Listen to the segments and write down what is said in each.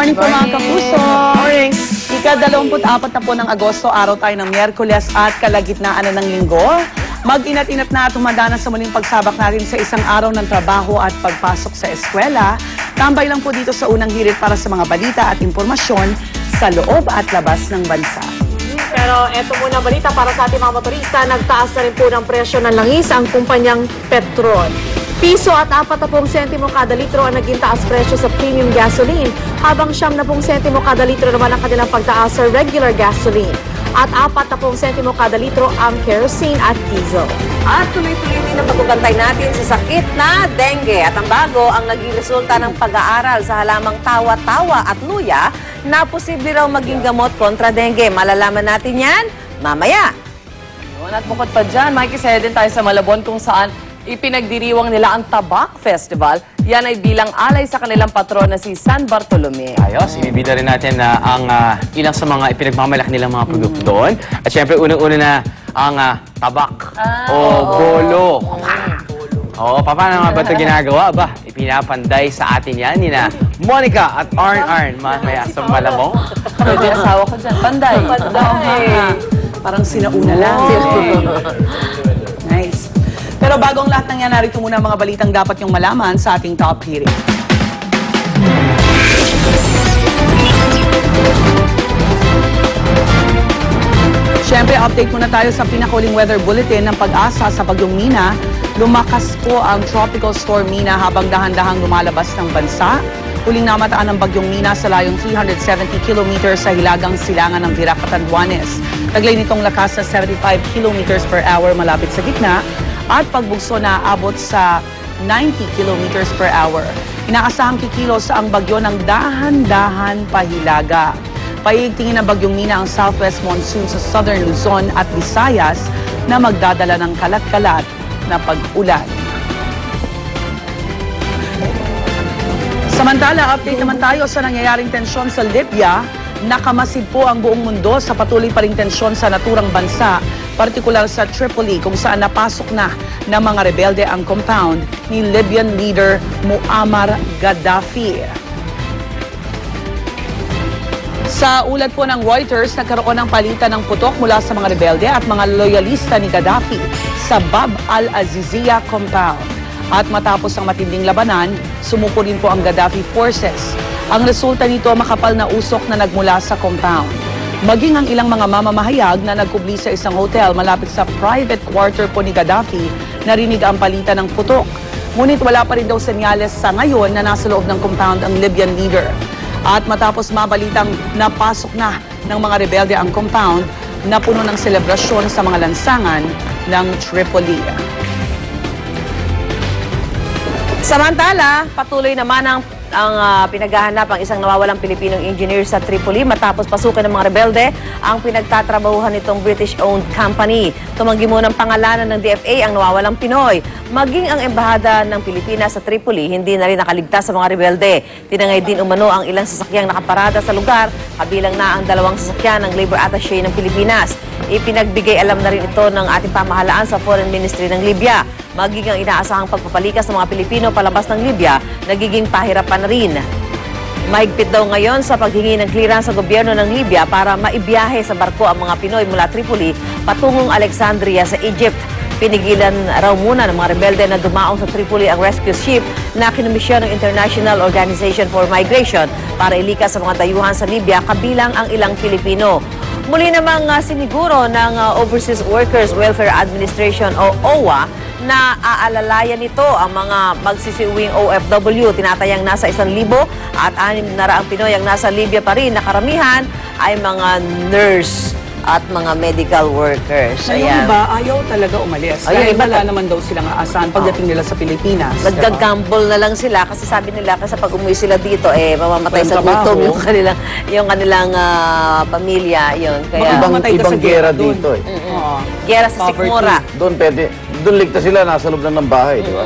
morning po mga kapuso. Morning. Ika-24 na po ng Agosto, araw tayo ng Miyerkules at kalagitnaan na ng Linggo. Mag-inat-inat na at humanda na sa muling pagsabak natin sa isang araw ng trabaho at pagpasok sa eskwela. Tambay lang po dito sa unang hirit para sa mga balita at impormasyon sa loob at labas ng bansa. Pero eto muna balita para sa ating mga motorista, nagtaas na rin po ng presyo ng langis ang kumpanyang Petron. Piso at 40 sentimo kada litro ang naging taas presyo sa premium gasoline, habang 70 sentimo kada litro naman ang kanilang pagtaas sa regular gasoline. At 40 sentimo kada litro ang kerosene at diesel. At tuloy-tuloy din ang pagbabantay natin sa sakit na dengue. At ang bago ang naging resulta ng pag-aaral sa halamang tawa-tawa at luya na posible raw maging gamot kontra dengue. Malalaman natin yan mamaya. At bukod pa dyan, makikisaya din tayo sa Malabon kung saan ipinagdiriwang nila ang Tabak Festival. Yan ay bilang alay sa kanilang patron na si San Bartolome. Ayos, ibibida rin natin na ang ilang sa mga ipinagmamalaki nilang mga produkto doon. At syempre, unang-una na ang tabak o bolo. Oo, paano nga ba ito ginagawa? Ba, ipinapanday sa atin yan ni na Monica at Arn mamaya sa Malabon. Pwede asawa ko dyan. Panday. Parang sinauna lang. Nice. Pero bago ang lahat ng yan, narito muna ang mga balitang dapat yung malaman sa ating top hearing. Siyempre, update muna tayo sa pinakahuling weather bulletin ng Pag-asa sa Bagyong Mina. Lumakas po ang Tropical Storm Mina habang dahan-dahang lumalabas ng bansa. Huling namataan ng Bagyong Mina sa layong 370 kilometers sa hilagang silangan ng Virac, Catanduanes. Taglay nitong lakas na 75 kilometers per hour malapit sa gitna at pagbugso na abot sa 90 kilometers per hour. Inaasahang kikilos ang bagyo ng dahan-dahan pahilaga. Paiigtingin ng Bagyong Mina ang southwest monsoon sa southern Luzon at Visayas na magdadala ng kalat-kalat na pag-ulan. Samantala, update naman tayo sa nangyayaring tensyon sa Libya. Nakamasid po ang buong mundo sa patuloy pa ring tensyon sa naturang bansa, partikular sa Tripoli kung saan napasok na ng mga rebelde ang compound ni Libyan leader Muammar Gaddafi. Sa ulat po ng Reuters, nagkaroon ng palitan ng putok mula sa mga rebelde at mga loyalista ni Gaddafi sa Bab al-Aziziyah compound. At matapos ang matinding labanan, sumuko rin po ang Gaddafi forces. Ang resulta nito, makapal na usok na nagmula sa compound. Maging ang ilang mga mamamahayag na nagkubli sa isang hotel malapit sa private quarter po ni Gaddafi, narinig ang palitan ng putok. Ngunit wala pa rin daw senyales sa ngayon na nasa loob ng compound ang Libyan leader. At matapos mabalitang napasok na ng mga rebelde ang compound, napuno ng selebrasyon sa mga lansangan ng Tripoli. Samantala, patuloy naman ang pinaghahanap ang isang nawawalang Pilipinong engineer sa Tripoli matapos pasukan ng mga rebelde ang pinagtatrabahuhan nitong British-owned company. Tumanggi muna ng pangalanan ng DFA ang nawawalang Pinoy. Maging ang embahada ng Pilipinas sa Tripoli, hindi na rin nakaligtas sa mga rebelde. Tinangay din umano ang ilang sasakyang nakaparada sa lugar, kabilang na ang 2 sasakyan ng Labor Attaché ng Pilipinas. Ipinagbigay alam na rin ito ng ating pamahalaan sa Foreign Ministry ng Libya. Maging ang inaasahang pagpapalikas ng mga Pilipino palabas ng Libya, nagiging pahirapan na rin. Mahigpit daw ngayon sa paghingi ng clearance sa gobyerno ng Libya para maibiyahe sa barko ang mga Pinoy mula Tripoli patungong Alexandria sa Egypt. Pinigilan raw muna ng mga rebelde na dumaong sa Tripoli ang rescue ship na kinumisyon ng International Organization for Migration para ilikas sa mga dayuhan sa Libya, kabilang ang ilang Pilipino. Muli namang siniguro ng Overseas Workers Welfare Administration o OWA na aalalayan nito ang mga magsisiuwing OFW. Tinatayang nasa 1,000 at 600 Pinoy ang nasa Libya pa rin. Nakaramihan ay mga nurse at mga medical workers. Yung iba, ayaw talaga umalis. Dahil wala naman daw silang aasahan pagdating nila sa Pilipinas. Naggagamble na lang sila kasi sabi nila kasi pag umuwi sila dito, mamamatay sa gutom yung kanilang pamilya. Yun. Kaya, ibang gera dito eh. Gera sa Sikmura. Doon ligtas sila, nasa loob lang ng bahay, di ba?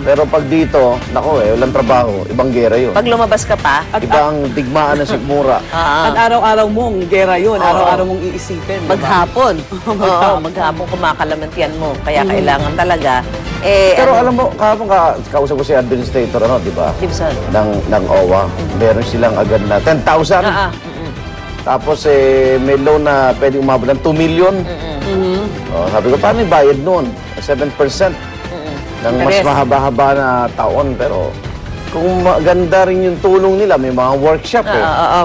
Pero pag dito, nako walang trabaho, ibang gera yun. Pag lumabas ka pa, ibang digmaan ng Sikmura. At araw-araw mong gera yun, araw-araw mong iisipin. Maghapon. Maghapon kumakalamantian mo. Kaya kailangan talaga, Pero alam mo, kahapon kausap ko si administrator, di ba? Gibson. Ng OWA. Meron silang agad na 10,000. Tapos may loan na pwede umabot ng 2 million. Sabi ko, paano yung bayad noon? 7% ng mas mahaba-haba na taon. Pero kung maganda rin yung tulong nila, may mga workshop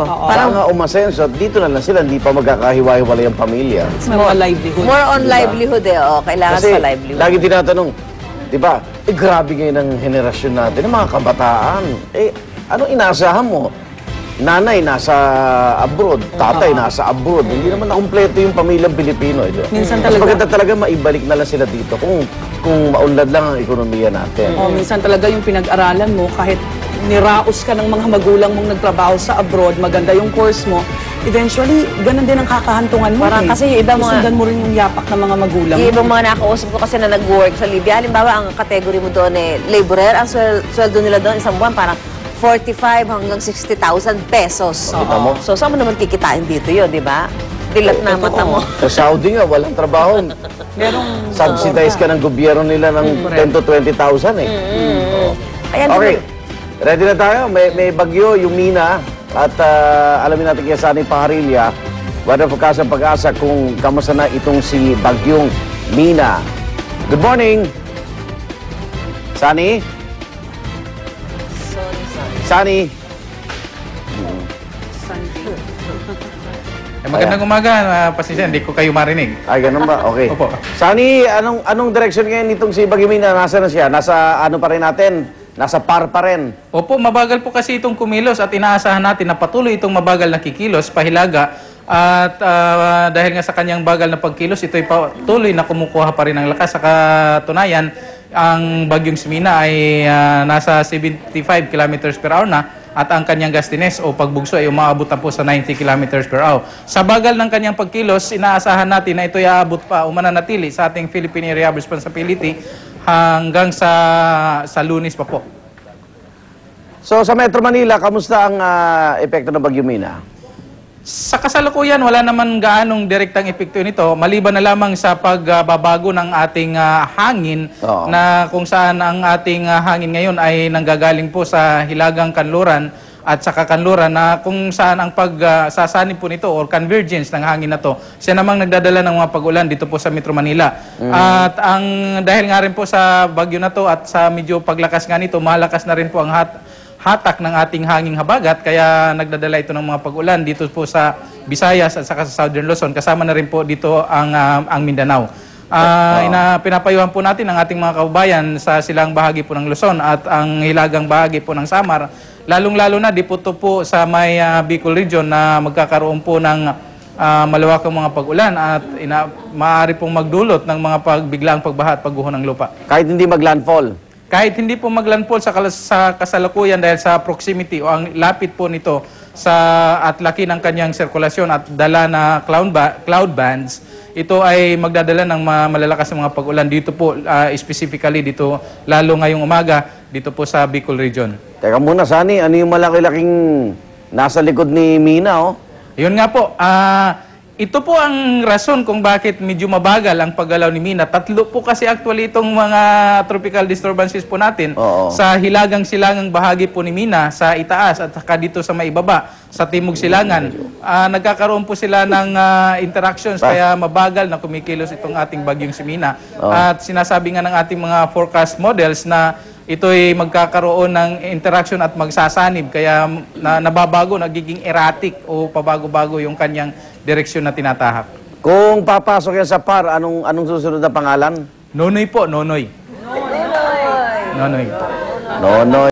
Parang nga umasenso, dito na lang sila, hindi pa magkakahiwa-hiwalay ang pamilya. Mga livelihood. More on livelihood kailangan Kasi sa livelihood. lagi tinatanong, di ba, grabe ngayon ang henerasyon natin, ang mga kabataan. Anong inaasahan mo? Nanay nasa abroad, tatay nasa abroad. Hindi naman nakumpleto yung pamilyang Pilipino. Minsan Mas talaga. maganda talaga maibalik na lang sila dito kung maunlad lang ang ekonomiya natin. Minsan talaga yung pinag-aralan mo, kahit niraos ka ng mga magulang mong nagtrabaho sa abroad, maganda yung course mo, eventually, ganun din ang kakahantungan mo. Parang kasi yung iba mga- Susundan mo rin yung yapak ng mga magulang Yung mo. ibang mga nakausap ko kasi na nag-work sa Libya, halimbawa, ang category mo doon laborer, ang sweldo nila doon isang buwan parang 45 hanggang 60,000 pesos. Kita mo? So, saan mo naman kikitain dito yun, di ba? Dilat na mata mo. Sa Saudi nga, walang trabaho. Merong Subsidize ka ng gobyerno nila ng 10 to 20,000 Kaya Okay, ready na tayo. May bagyo, yung Mina. At alamin natin kaya Sunny Paharilla, Weather Forecast ng Pag-asa kung kamusta na itong si bagyong Mina. Good morning! Sunny? Sunny? Magandang umaga, pasensya, hindi ko kayo marinig. Ay, ganun ba? Okay. Opo. Sunny, anong direction ngayon itong si Bagyo Mina? Nasa na siya? Nasa ano pa rin natin? Nasa par pa rin. Opo, mabagal po kasi itong kumilos at inaasahan natin na patuloy itong mabagal na kikilos, pahilaga. At dahil nga sa kanyang bagal na pagkilos, ito'y patuloy na kumukuha pa rin ng lakas. Sa katunayan, ang bagyong Mina ay nasa 75 kilometers per hour na. At ang kanyang gustiness o pagbugso ay umaabot na po sa 90 kilometers per hour. Sa bagal ng kanyang pagkilos, inaasahan natin na ito'y aabot pa o mananatili sa ating Philippine Area of Responsibility hanggang sa Lunes pa po. So, sa Metro Manila, kamusta ang epekto ng Bagyo Mina? Sa kasalukuyan, wala naman gaanong direktang epekto nito, maliban na lamang sa pagbabago ng ating hangin, na kung saan ang ating hangin ngayon ay nanggagaling po sa Hilagang Kanluran at sa Kanluran, na kung saan ang pagsasanib po nito or convergence ng hangin na to, siya namang nagdadala ng mga pag-ulan dito po sa Metro Manila. At dahil nga rin po sa bagyo na to at sa medyo paglakas nga nito, malakas na rin po ang hatak ng ating hanging habagat, kaya nagdadala ito ng mga pag-ulan dito po sa Visayas at saka sa Southern Luzon. Kasama na rin po dito ang Mindanao. Pinapayuhan po natin ang ating mga kababayan sa silang bahagi po ng Luzon at ang hilagang bahagi po ng Samar, lalong-lalo na di po ito po sa may Bicol region na magkakaroon po ng malawakang mga pag-ulan at maaari pong magdulot ng mga biglaang pagbaha at pagguho ng lupa. Kahit hindi maglandfall? Kahit hindi po maglandfall sa kasalukuyan dahil sa proximity o ang lapit po nito at laki ng kanyang sirkulasyon at dala na cloud bands, ito ay magdadala ng malalakas na mga pag-ulan dito po, specifically dito, lalo ngayong umaga, dito po sa Bicol region. Teka muna, Sunny, ano yung malaki-laking nasa likod ni Mina, Yun nga po, ito po ang rason kung bakit medyo mabagal ang paggalaw ni Mina. Tatlo po kasi actually itong mga tropical disturbances po natin sa hilagang-silangang bahagi po ni Mina, sa itaas at saka dito sa maibaba, sa timog silangan. Nagkakaroon po sila ng interactions kaya mabagal na kumikilos itong ating bagyong si Mina. At sinasabi nga ng ating mga forecast models na ito'y magkakaroon ng interaction at magsasanib, kaya nababago, nagiging erratic o pabago-bago yung kanyang direksyon na tinatahak. Kung papasok yan sa par, anong susunod na pangalan? Nonoy po, Nonoy. Nonoy. Nonoy.